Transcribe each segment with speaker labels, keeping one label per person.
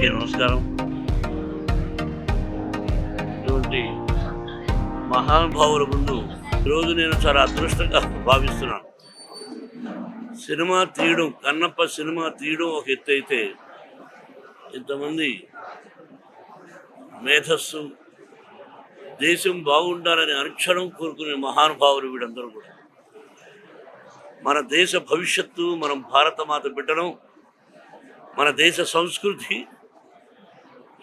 Speaker 1: అందరికీ నమస్కారం. ఇటువంటి మహానుభావుల ముందు ఈరోజు నేను చాలా అదృష్టంగా భావిస్తున్నాను. సినిమా తీయడం, కన్నప్ప సినిమా తీయడం ఒక ఎత్తు అయితే, ఇంతమంది మేధస్సు, దేశం బాగుండాలని అనుక్షణం కోరుకునే మహానుభావులు వీడందరూ కూడా. మన దేశ భవిష్యత్తు, మనం భారతమాత బిడ్డడం, మన దేశ సంస్కృతి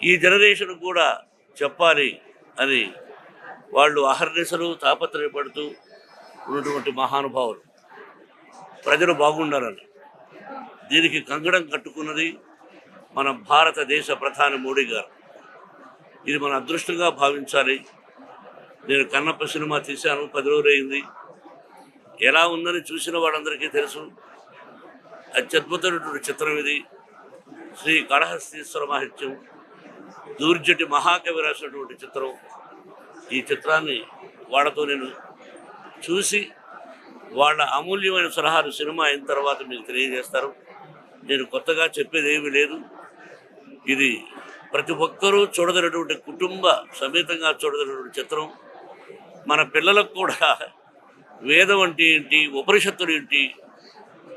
Speaker 1: ఈ జనరేషన్ కూడా చెప్పాలి అని వాళ్ళు అహర్నిశలు తాపత్రయపడుతూ ఉన్నటువంటి మహానుభావులు. ప్రజలు బాగుండాలని దీనికి కంకణం కట్టుకున్నది మన భారతదేశ ప్రధాని మోడీ గారు. ఇది మన అదృష్టంగా భావించాలి. నేను కన్నప్ప సినిమా తీశాను, 10 రోజులు అయింది. ఎలా ఉందని చూసిన వాళ్ళందరికీ తెలుసు. అత్యద్భుతమైనటువంటి చిత్రం ఇది. శ్రీ కాళహస్తీశ్వర మహత్యం, దూర్జటి మహాకవి రాసినటువంటి చిత్రం. ఈ చిత్రాన్ని వాళ్ళతో నేను చూసి వాళ్ళ అమూల్యమైన సలహాలు సినిమా అయిన తర్వాత మీకు తెలియజేస్తారు. నేను కొత్తగా చెప్పేది ఏమీ లేదు. ఇది ప్రతి ఒక్కరూ చూడదగినటువంటి, కుటుంబ సమేతంగా చూడదగినటువంటి చిత్రం. మన పిల్లలకు కూడా వేదం అంటే ఏంటి, ఉపనిషత్తులు ఏంటి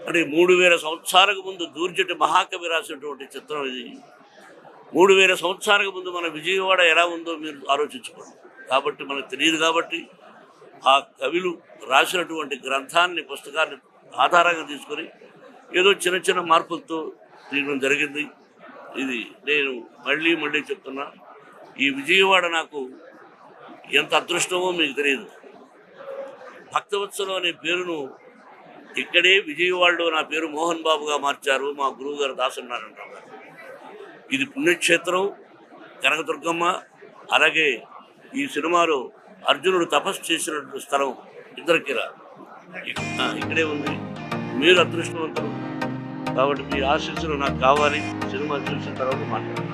Speaker 1: అంటే 3000 సంవత్సరాలకు ముందు దూర్జటి మహాకవి రాసినటువంటి చిత్రం ఇది. 3000 సంవత్సరాలకు ముందు మన విజయవాడ ఎలా ఉందో మీరు ఆలోచించుకోండి. కాబట్టి మనకు తెలియదు. కాబట్టి ఆ కవులు రాసినటువంటి గ్రంథాన్ని, పుస్తకాన్ని ఆధారంగా తీసుకొని ఏదో చిన్న చిన్న మార్పులతో తీయడం జరిగింది. ఇది నేను మళ్ళీ చెప్తున్నా, ఈ విజయవాడ నాకు ఎంత అదృష్టమో మీకు తెలియదు. భక్తవత్సలం అనే పేరును ఇక్కడే విజయవాడలో నా పేరు మోహన్ బాబుగా మార్చారు మా గురువు గారు దాసనారాయణరావు గారు. ఇది పుణ్యక్షేత్రం, కనకదుర్గమ్మ. అలాగే ఈ సినిమాలో అర్జునుడు తపస్సు చేసినటువంటి స్థలం ఇద్దరికిరా ఇక్కడే ఉంది. మీరు అదృష్టవంతులు. కాబట్టి మీ ఆశీస్సులు నాకు కావాలి. సినిమా చూసిన తర్వాత మాట్లాడాలి.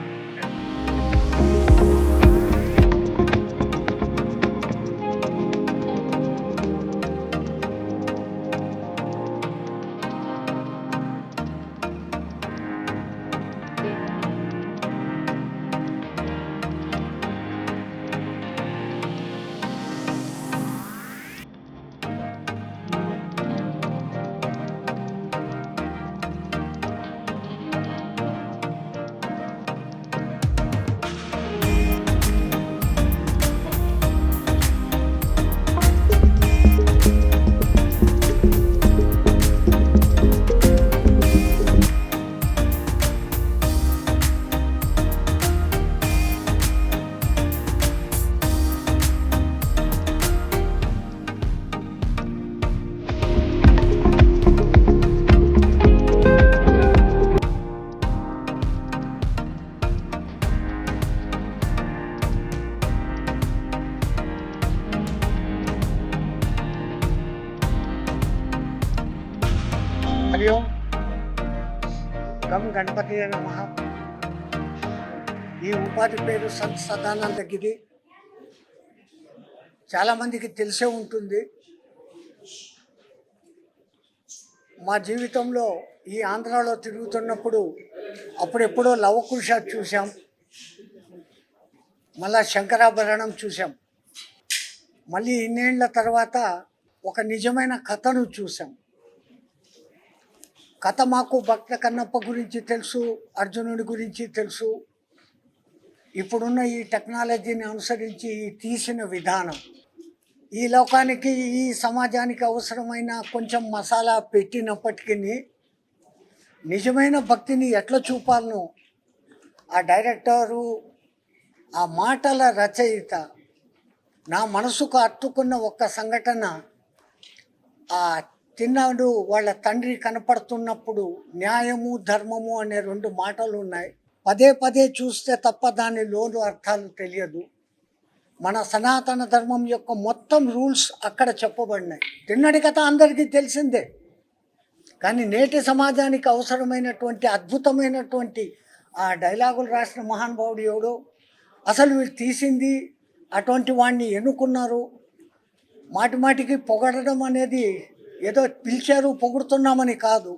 Speaker 2: హరి ఓం గం గణపతి నమః. ఈ ఉపాధి పేరు సంత్ సదానందగిరి. చాలామందికి తెలిసే ఉంటుంది. మా జీవితంలో ఈ ఆంధ్రాలో తిరుగుతున్నప్పుడు అప్పుడెప్పుడో లవకుశ చూసాం, మళ్ళా శంకరాభరణం చూసాం. మళ్ళీ ఇన్నేళ్ల తర్వాత ఒక నిజమైన కథను చూసాం. కథ మాకు భక్త కన్నప్ప గురించి తెలుసు, అర్జునుడి గురించి తెలుసు. ఇప్పుడున్న ఈ టెక్నాలజీని అనుసరించి తీసిన విధానం, ఈ లోకానికి, ఈ సమాజానికి అవసరమైన కొంచెం మసాలా పెట్టినప్పటికీ నిజమైన భక్తిని ఎట్లా చూపాలనో ఆ డైరెక్టరు, ఆ మాటల రచయిత నా మనసుకు అత్తుకున్న ఒక్క సంఘటన. ఆ తిన్నాడు వాళ్ళ తండ్రి కనపడుతున్నప్పుడు న్యాయము ధర్మము అనే 2 మాటలు ఉన్నాయి. పదే చూస్తే తప్ప దాని లోను అర్థాలు తెలియదు. మన సనాతన ధర్మం యొక్క మొత్తం రూల్స్ అక్కడ చెప్పబడినాయి. తిన్నడి కథ అందరికీ తెలిసిందే. కానీ నేటి సమాజానికి అవసరమైనటువంటి అద్భుతమైనటువంటి ఆ డైలాగులు రాసిన మహానుభావుడు ఎవడో, అసలు వీళ్ళు తీసింది అటువంటి వాడిని ఎన్నుకున్నారు. మాటికి పొగడడం అనేది ఏదో పిలిచారు పొగుడుతున్నామని కాదు.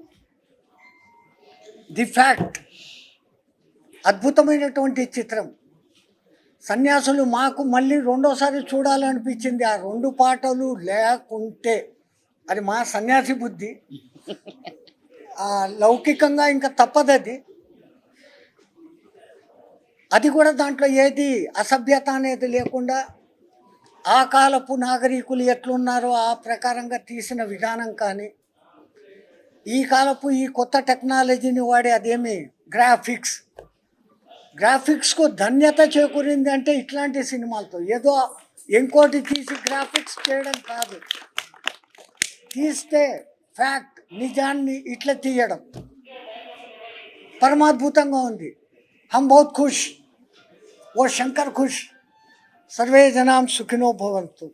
Speaker 2: ది ఫ్యాక్ట్ అద్భుతమైనటువంటి చిత్రం. సన్యాసులు మాకు మళ్ళీ రెండోసారి చూడాలనిపించింది ఆ 2 పాటలు లేకుంటే. అది మా సన్యాసి బుద్ధి. లౌకికంగా ఇంకా తప్పదది. అది కూడా దాంట్లో ఏది అసభ్యత అనేది లేకుండా ఆ కాలపు నాగరికులు ఎట్లున్నారో ఆ ప్రకారంగా తీసిన విధానం కానీ, ఈ కాలపు ఈ కొత్త టెక్నాలజీని వాడి అదేమి గ్రాఫిక్స్కు ధన్యత చేకూరింది అంటే ఇట్లాంటి సినిమాలతో. ఏదో ఇంకోటి తీసి గ్రాఫిక్స్ చేయడం కాదు, తీస్తే ఫ్యాక్ట్ నిజాన్ని ఇట్లా తీయడం పరమాద్భుతంగా ఉంది. హమ్ బహుత్ ఖుష్, ఓ శంకర్ ఖుష్, సర్వే జనాం సుఖినో భవంతు.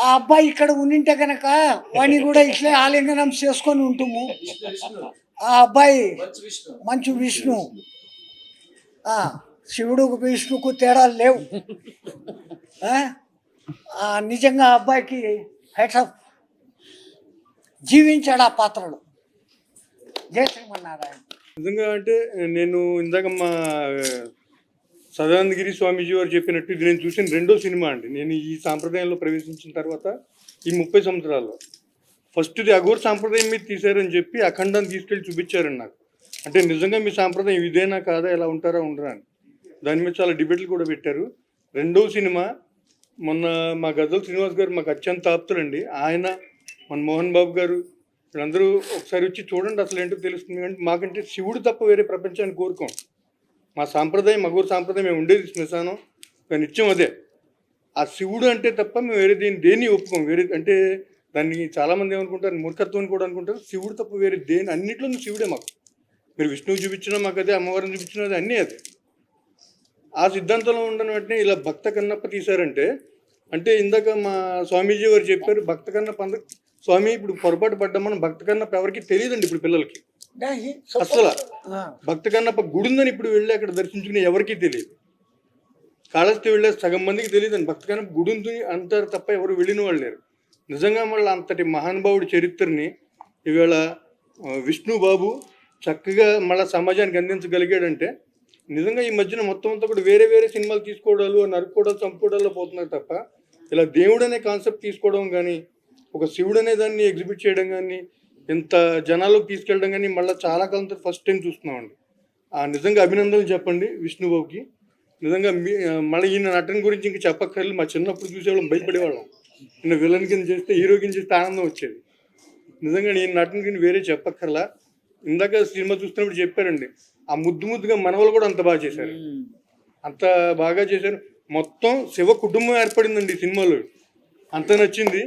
Speaker 2: ఆ అబ్బాయి ఇక్కడ ఉండింటే కనుక వాడిని కూడా ఇట్లే ఆలింగనం చేసుకొని ఉంటుము. ఆ అబ్బాయి మంచు విష్ణు, శివుడు విష్ణుకు తేడాలు లేవు. నిజంగా ఆ అబ్బాయికి హెడ్సప్, జీవించాడు ఆ పాత్రలో. జయ శ్రీమన్నారాయణ.
Speaker 3: నిజంగా అంటే నేను ఇందాక మా సదానందగిరి స్వామీజీ వారు చెప్పినట్టు ఇది నేను చూసిన 2వ సినిమా అండి. నేను ఈ సాంప్రదాయంలో ప్రవేశించిన తర్వాత ఈ 30 సంవత్సరాల్లో ఫస్ట్ది అఘోర సాంప్రదాయం మీద తీశారని చెప్పి అఖండాన్ని తీసుకెళ్ళి చూపించారండి నాకు. అంటే నిజంగా మీ సాంప్రదాయం ఇదేనా కాదా, ఎలా ఉంటారా ఉండరా అని దాని మీద చాలా డిబేట్లు కూడా పెట్టారు. 2వ సినిమా మొన్న మా గద్దల శ్రీనివాస్ గారు మాకు అత్యంత ఆప్తులండి. ఆయన మన మోహన్ బాబు గారు వీళ్ళందరూ ఒకసారి వచ్చి చూడండి అసలు ఏంటో తెలుస్తుంది. అంటే మాకంటే శివుడు తప్ప వేరే ప్రపంచాన్ని కోరుకోం. మా సాంప్రదాయం అఘోర సాంప్రదాయం మేము ఉండేది శ్మశానం, నిత్యం అదే. ఆ శివుడు అంటే తప్ప మేము వేరే దేన్ని ఒప్పుకోం. వేరే అంటే దాన్ని చాలామంది ఏమనుకుంటారు, మూర్ఖత్వం కూడా అనుకుంటారు. శివుడు తప్ప వేరే అన్నింటిలో శివుడే మాకు. మీరు విష్ణువు చూపించినా మాకు అదే, అమ్మవారిని చూపించినా అదే, అన్నీ అదే. ఆ సిద్ధాంతంలో ఉండని వెంటనే ఇలా భక్త కన్నప్ప తీశారంటే, అంటే ఇందాక మా స్వామీజీ గారు చెప్పారు భక్త కన్నప్ప. స్వామి ఇప్పుడు పొరపాటు పడ్డాం మనం, భక్త కన్నప్ప ఎవరికి తెలియదండి ఇప్పుడు పిల్లలకి. అసలు భక్త కన్నప్ప గుడి ఉందని ఇప్పుడు వెళ్ళి అక్కడ దర్శించుకుని ఎవరికీ తెలియదు. కాళహస్తి వెళ్ళే సగం మందికి తెలియదండి భక్త కన్నప్ప గుడి ఉంది అంటారు తప్ప ఎవరు వెళ్ళిన వాళ్ళు లేరు. నిజంగా మళ్ళీ అంతటి మహానుభావుడి చరిత్రని ఈవేళ విష్ణు బాబు చక్కగా మళ్ళీ సమాజానికి అందించగలిగాడంటే నిజంగా ఈ మధ్యన మొత్తం అంతా కూడా వేరే వేరే సినిమాలు తీసుకోవడాలు, నరుక్కోవడాలు, చంపుకోవడాల్లో పోతున్నారు తప్ప ఇలా దేవుడు అనే కాన్సెప్ట్ తీసుకోవడం కానీ, ఒక శివుడు అనే దాన్ని ఎగ్జిబిట్ చేయడం కానీ, ఇంత జనాల్లోకి తీసుకెళ్ళడం కానీ మళ్ళీ చాలా కాలం తర్వాత ఫస్ట్ టైం చూస్తున్నామండి. నిజంగా అభినందనలు చెప్పండి విష్ణుబాబుకి. నిజంగా మళ్ళీ ఈయన నటన గురించి ఇంక చెప్పక్కర్లేదు. మా చిన్నప్పుడు చూసేవాళ్ళం భయపడేవాళ్ళం. ఈయన విలన్ కింద చేస్తే హీరో కింద చేస్తే ఆనందం వచ్చేది. నిజంగా నేను నటన కింద వేరే చెప్పక్కర్లా. ఇందాక సినిమా చూస్తున్నప్పుడు చెప్పారండి, ఆ ముద్దుగా మనవలు కూడా అంత బాగా చేశారు, అంత బాగా చేశారు. మొత్తం శివ కుటుంబం ఏర్పడిందండి ఈ సినిమాలో. అంత నచ్చింది.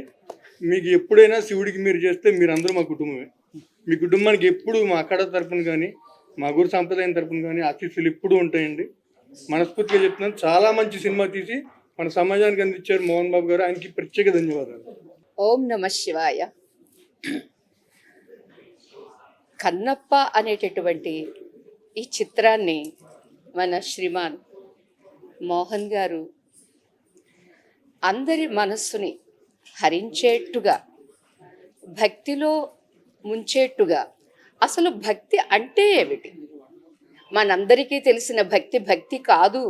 Speaker 3: మీకు ఎప్పుడైనా శివుడికి మీరు చేస్తే మీరందరూ మా కుటుంబమే. మీ కుటుంబానికి ఎప్పుడు మా అక్కడ తరపున కానీ, మా గురు సాంప్రదాయం తరపున కానీ ఆశీస్సులు ఎప్పుడూ ఉంటాయండి. మనస్ఫూర్తిగా చెప్తున్నాను. చాలా మంచి సినిమా తీసి మన సమాజానికి అందించారు మోహన్ బాబు గారు. ఆయనకి ప్రత్యేక ధన్యవాదాలు.
Speaker 4: ఓం నమ శివాయ. కన్నప్ప అనేటటువంటి ఈ చిత్రాన్ని మన శ్రీమాన్ మోహన్ గారు అందరి మనస్సుని హరించేట్టుగా, భక్తిలో ముంచేట్టుగా, అసలు భక్తి అంటే ఏమిటి, మనందరికీ తెలిసిన భక్తి కాదు.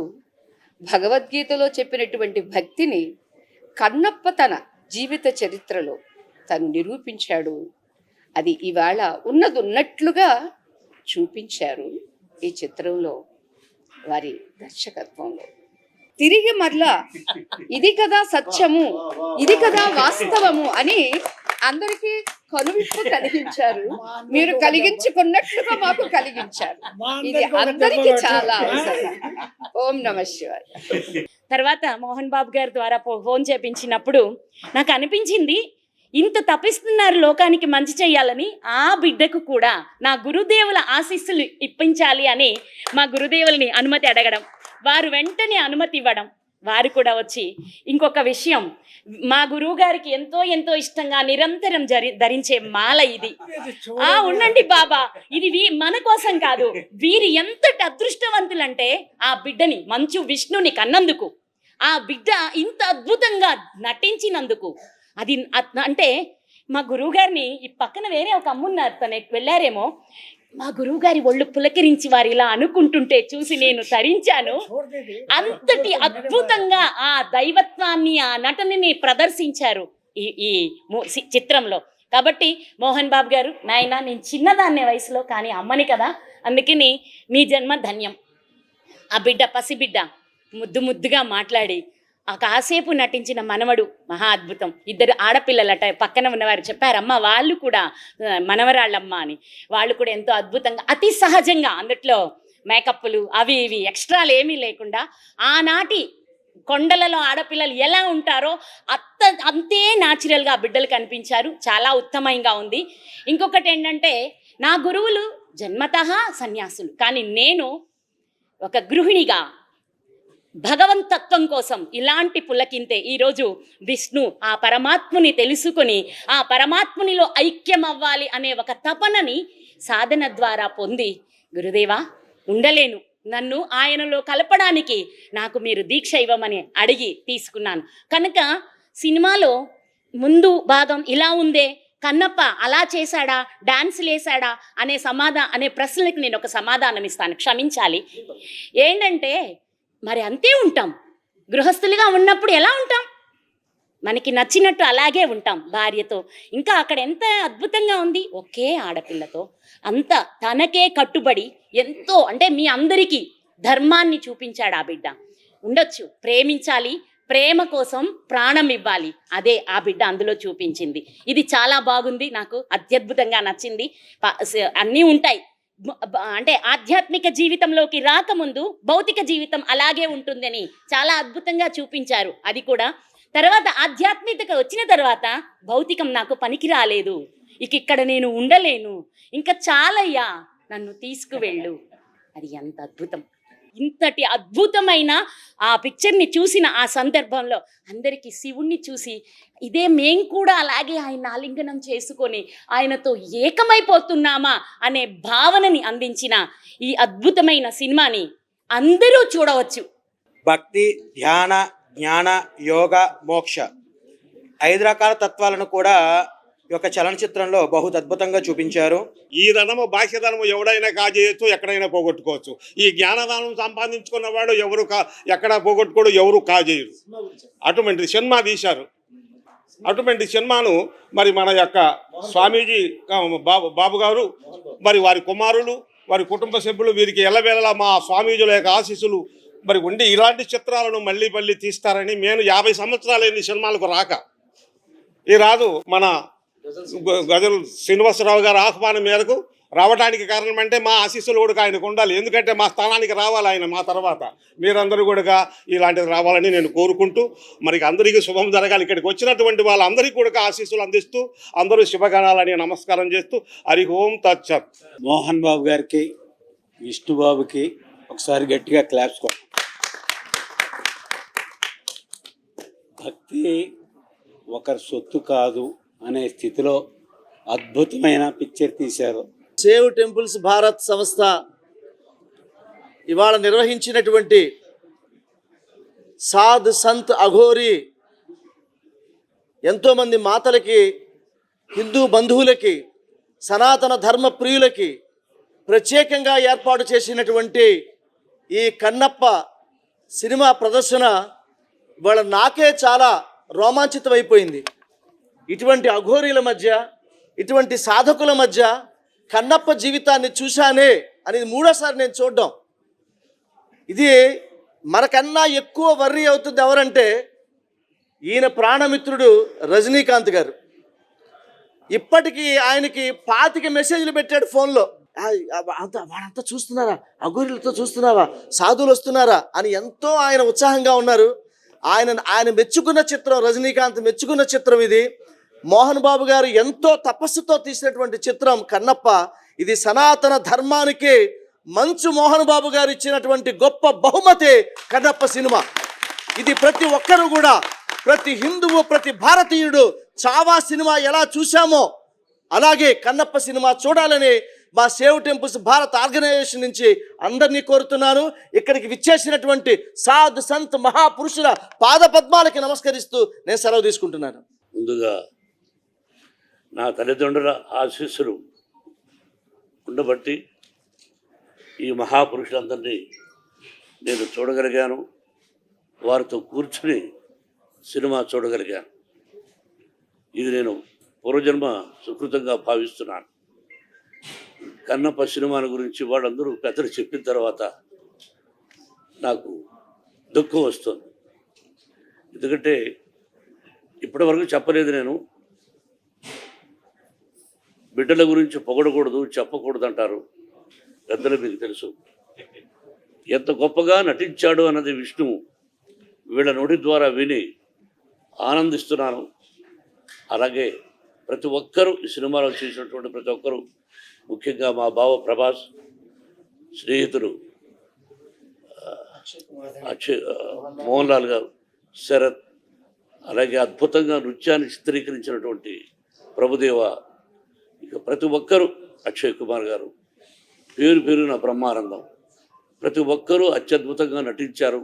Speaker 4: భగవద్గీతలో చెప్పినటువంటి భక్తిని కన్నప్ప తన జీవిత చరిత్రలో తను నిరూపించాడు. అది ఇవాళ ఉన్నట్లుగా చూపించారు ఈ చిత్రంలో వారి దర్శకత్వంలో. తిరిగి మరలా ఇది కదా సత్యము, ఇది కదా వాస్తవము అని అందరికీ కనువిప్పు కలిగించారు. మీరు కలిగించుకున్నట్లుగా మాకు కలిగించారు. ఇది అందరికీ చాలా అవసరం. ఓం నమ శివాయ.
Speaker 5: తర్వాత మోహన్ బాబు గారి ద్వారా ఫోన్ చేపించినప్పుడు నాకు అనిపించింది, ఇంత తపిస్తున్నారు లోకానికి మంచి చేయాలని, ఆ బిడ్డకు కూడా నా గురుదేవుల ఆశీస్సులు ఇప్పించాలి అని మా గురుదేవుల్ని అనుమతి అడగడం, వారు వెంటనే అనుమతి ఇవ్వడం. వారు కూడా వచ్చి ఇంకొక విషయం, మా గురువు గారికి ఎంతో ఇష్టంగా నిరంతరం ధరించే మాల ఇది. ఉండండి బాబా, ఇది మన కోసం కాదు, వీరు ఎంతటి అదృష్టవంతులంటే ఆ బిడ్డని మంచు విష్ణుని కన్నందుకు, ఆ బిడ్డ ఇంత అద్భుతంగా నటించినందుకు. అది అంటే మా గురువు గారిని ఈ పక్కన వేరే ఒక అమ్మున్నారు, తను వెళ్ళారేమో, మా గురువు గారి ఒళ్ళు పులకరించి వారు ఇలా అనుకుంటుంటే చూసి నేను తరించాను. అంతటి అద్భుతంగా ఆ దైవత్వాన్ని, ఆ నటనని ప్రదర్శించారు ఈ చిత్రంలో. కాబట్టి మోహన్ బాబు గారు, నాయన నేను చిన్నదాన్నే వయసులో, కానీ అమ్మని కదా, అందుకని మీ జన్మ ధన్యం. ఆ బిడ్డ, పసిబిడ్డ ముద్దు ముద్దుగా మాట్లాడి ఆ కాసేపు నటించిన మనవడు మహా అద్భుతం. ఇద్దరు ఆడపిల్లలట, పక్కన ఉన్నవారు చెప్పారమ్మ వాళ్ళు కూడా మనవరాళ్ళమ్మ అని. వాళ్ళు కూడా ఎంతో అద్భుతంగా, అతి సహజంగా, అందుట్లో మేకప్లు అవి ఇవి ఎక్స్ట్రాలు ఏమీ లేకుండా ఆనాటి కొండలలో ఆడపిల్లలు ఎలా ఉంటారో అంతే న్యాచురల్గా బిడ్డలు కనిపించారు. చాలా ఉత్తమంగా ఉంది. ఇంకొకటి ఏంటంటే, నా గురువులు జన్మతః సన్యాసులు, కానీ నేను ఒక గృహిణిగా భగవంతత్వం కోసం ఇలాంటి పులకింతే ఈరోజు విష్ణు ఆ పరమాత్ముని తెలుసుకొని ఆ పరమాత్మునిలో ఐక్యం అవ్వాలి అనే ఒక తపనని సాధన ద్వారా పొంది, గురుదేవా ఉండలేను, నన్ను ఆయనలో కలపడానికి నాకు మీరు దీక్ష ఇవ్వమని అడిగి తీసుకున్నాను. కనుక సినిమాలో ముందు భాగం ఇలా ఉందే, కన్నప్ప అలా చేశాడా, డాన్సులు వేసాడా అనే ప్రశ్నలకు నేను ఒక సమాధానం ఇస్తాను, క్షమించాలి. ఏంటంటే, మరి అంతే ఉంటాం, గృహస్థులుగా ఉన్నప్పుడు ఎలా ఉంటాం, మనకి నచ్చినట్టు అలాగే ఉంటాం భార్యతో. ఇంకా అక్కడ ఎంత అద్భుతంగా ఉంది, ఒకే ఆడపిల్లతో అంత తనకే కట్టుబడి ఎంతో, అంటే మీ అందరికీ ధర్మాన్ని చూపించాడు ఆ బిడ్డ. ఉండొచ్చు, ప్రేమించాలి, ప్రేమ కోసం ప్రాణం ఇవ్వాలి, అదే ఆ బిడ్డ అందులో చూపించింది. ఇది చాలా బాగుంది, నాకు అత్యద్భుతంగా నచ్చింది. అన్నీ ఉంటాయి, అంటే ఆధ్యాత్మిక జీవితంలోకి రాకముందు భౌతిక జీవితం అలాగే ఉంటుందని చాలా అద్భుతంగా చూపించారు. అది కూడా తర్వాత ఆధ్యాత్మికత వచ్చిన తర్వాత భౌతికం నాకు పనికి రాలేదు, ఇక్కడ నేను ఉండలేను, ఇంకా చాలయ్యా, నన్ను తీసుకువెళ్ళు. అది ఎంత అద్భుతం. ఇంతటి అద్భుతమైన ఆ పిక్చర్ని చూసిన ఆ సందర్భంలో అందరికీ శివుణ్ణి చూసి ఇదే మేం కూడా అలాగే ఆయన ఆలింగనం చేసుకొని ఆయనతో ఏకమైపోతున్నామా అనే భావనని అందించిన ఈ అద్భుతమైన సినిమాని అందరూ చూడవచ్చు.
Speaker 6: భక్తి, ధ్యాన, జ్ఞాన, యోగ, మోక్ష 5 రకాల తత్వాలను కూడా ఈ యొక్క చలనచిత్రంలో బహు అద్భుతంగా చూపించారు.
Speaker 7: ఈ ధనము బాహ్యధనము ఎవడైనా కాజేయచ్చు, ఎక్కడైనా పోగొట్టుకోవచ్చు. ఈ జ్ఞానదానం సంపాదించుకున్నవాడు ఎవరు ఎక్కడ పోగొట్టుకోడు, ఎవరు కాజేయరు. అటువంటి సినిమా తీశారు. అటువంటి సినిమాను మరి మన యొక్క స్వామీజీ బాబు గారు, మరి వారి కుమారులు, వారి కుటుంబ సభ్యులు, వీరికి ఎల్లవేళలా మా స్వామీజుల యొక్క ఆశీస్సులు మరి ఉండి ఇలాంటి చిత్రాలను మళ్ళీ మళ్ళీ తీస్తారని, నేను 50 సంవత్సరాలైంది సినిమాలకు రాక. ఈ రాదు మన గజల్ శ్రీనివాసరావు గారు ఆహ్వానం మేరకు రావడానికి కారణం అంటే మా ఆశీస్సులు కూడా ఆయనకు ఉండాలి. ఎందుకంటే మా స్థానానికి రావాలి ఆయన మా తర్వాత. మీరందరూ కూడా ఇలాంటిది రావాలని నేను కోరుకుంటూ, మరి అందరికీ శుభం జరగాలి. ఇక్కడికి వచ్చినటువంటి వాళ్ళందరికీ కూడా ఆశీస్సులు అందిస్తూ అందరూ శుభగణాలని నమస్కారం చేస్తూ హరి ఓం తచ్చత్.
Speaker 8: మోహన్ బాబు గారికి, విష్ణుబాబుకి ఒకసారి గట్టిగా క్లాప్స్ కొట్టు. భక్తి ఒకరి సొత్తు కాదు అనే స్థితిలో అద్భుతమైన పిక్చర్ తీశారు.
Speaker 9: సేవ్ టెంపుల్స్ భారత్ సంస్థ ఇవాళ నిర్వహించినటువంటి సాధ్ సంత్ అఘోరి ఎంతోమంది మాతలకి, హిందూ బంధువులకి, సనాతన ధర్మ ప్రియులకి ప్రత్యేకంగా ఏర్పాటు చేసినటువంటి ఈ కన్నప్ప సినిమా ప్రదర్శన ఇవాళ నాకే చాలా రోమాంచితమైపోయింది. ఇటువంటి అఘోరీల మధ్య, ఇటువంటి సాధకుల మధ్య కన్నప్ప జీవితాన్ని చూశానే అనేది 3వ సారి నేను చూడడం. ఇది మనకన్నా ఎక్కువ వర్రీ అవుతుంది ఎవరంటే ఈయన ప్రాణమిత్రుడు రజనీకాంత్ గారు. ఇప్పటికీ ఆయనకి 25 మెసేజ్లు పెట్టాడు ఫోన్లో. వాడంతా చూస్తున్నారా, అఘోరీలతో చూస్తున్నావా, సాధువులు వస్తున్నారా అని ఎంతో ఆయన ఉత్సాహంగా ఉన్నారు. ఆయన మెచ్చుకున్న చిత్రం, రజనీకాంత్ మెచ్చుకున్న చిత్రం ఇది. మోహన్ బాబు గారు ఎంతో తపస్సుతో తీసినటువంటి చిత్రం కన్నప్ప. ఇది సనాతన ధర్మానికి మంచు మోహన్ బాబు గారు ఇచ్చినటువంటి గొప్ప బహుమతి కన్నప్ప సినిమా. ఇది ప్రతి ఒక్కరూ కూడా, ప్రతి హిందువు, ప్రతి భారతీయుడు చావా సినిమా ఎలా చూశామో అలాగే కన్నప్ప సినిమా చూడాలని మా సేవ్ టెంపుల్స్ భారత్ ఆర్గనైజేషన్ నుంచి అందరినీ కోరుతున్నాను. ఇక్కడికి విచ్చేసినటువంటి సాధు సంత్ మహాపురుషుల పాదపద్మాలకి నమస్కరిస్తూ నేను సెలవు తీసుకుంటున్నాను.
Speaker 1: ముందుగా నా తల్లిదండ్రుల ఆశీస్సులు ఉండబట్టి ఈ మహాపురుషులందరినీ నేను చూడగలిగాను, వారితో కూర్చుని సినిమా చూడగలిగాను. ఇది నేను పూర్వజన్మ సుకృతంగా భావిస్తున్నాను. కన్నప్ప సినిమాల గురించి వాళ్ళందరూ పెద్దలు చెప్పిన తర్వాత నాకు దుఃఖం వస్తుంది. ఎందుకంటే ఇప్పటివరకు చెప్పలేదు. నేను బిడ్డల గురించి పొగడకూడదు, చెప్పకూడదు అంటారు పెద్దలు, మీకు తెలుసు. ఎంత గొప్పగా నటించాడు అన్నది విష్ణు వీళ్ళ నోటి ద్వారా విని ఆనందిస్తున్నాను. అలాగే ప్రతి ఒక్కరూ ఈ సినిమాలో చేసినటువంటి ప్రతి ఒక్కరూ, ముఖ్యంగా మా బావ ప్రభాస్, స్నేహితుడు మోహన్ లాల్ గారు, శరత్, అలాగే అద్భుతంగా నృత్యాన్ని చిత్రీకరించినటువంటి ప్రభుదేవ, ఇక ప్రతి ఒక్కరూ, అక్షయ్ కుమార్ గారు, పేరు పేరున బ్రహ్మానందం, ప్రతి ఒక్కరూ అత్యద్భుతంగా నటించారు.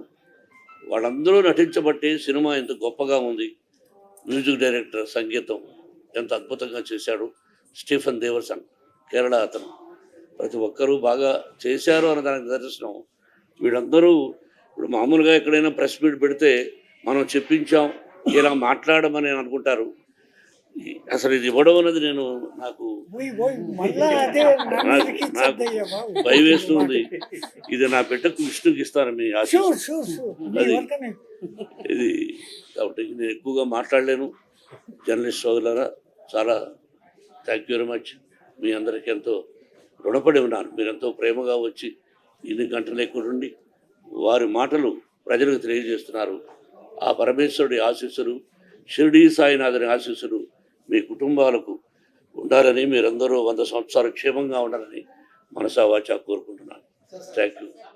Speaker 1: వాళ్ళందరూ నటించబట్టి సినిమా ఎంత గొప్పగా ఉంది. మ్యూజిక్ డైరెక్టర్ సంగీతం ఎంత అద్భుతంగా చేశాడు స్టీఫెన్ దేవర్సన్, కేరళ అతను. ప్రతి ఒక్కరూ బాగా చేశారు అన్నదానికి నిదర్శనం. వీళ్ళందరూ ఇప్పుడు మామూలుగా ఎక్కడైనా ప్రెస్ మీట్ పెడితే మనం చెప్పించాం, ఇలా మాట్లాడమని అనుకుంటారు. అసలు ఇది ఇవ్వడం అన్నది నాకు భయం వేస్తుంది. ఇది నా బిడ్డకు విష్ణుకి ఇస్తాను మీ ఆశీస్సు. అది ఇది కాబట్టి నేను ఎక్కువగా మాట్లాడలేను. జర్నలిస్ట్ సోదరులారా, చాలా థ్యాంక్ యూ వెరీ మచ్. మీ అందరికీ ఎంతో రుణపడి ఉన్నాను. మీరెంతో ప్రేమగా వచ్చి ఇన్ని గంటలు ఎక్కువ ఉండి వారి మాటలు ప్రజలకు తెలియజేస్తున్నారు. ఆ పరమేశ్వరుడి ఆశీస్సులు, షిరిడీ సాయినాథుని ఆశీస్సులు మీ కుటుంబాలకు ఉండాలని, మీరందరూ 100 సంవత్సరాలు క్షేమంగా ఉండాలని మనసా వాచా కోరుకుంటున్నాను. Thank you.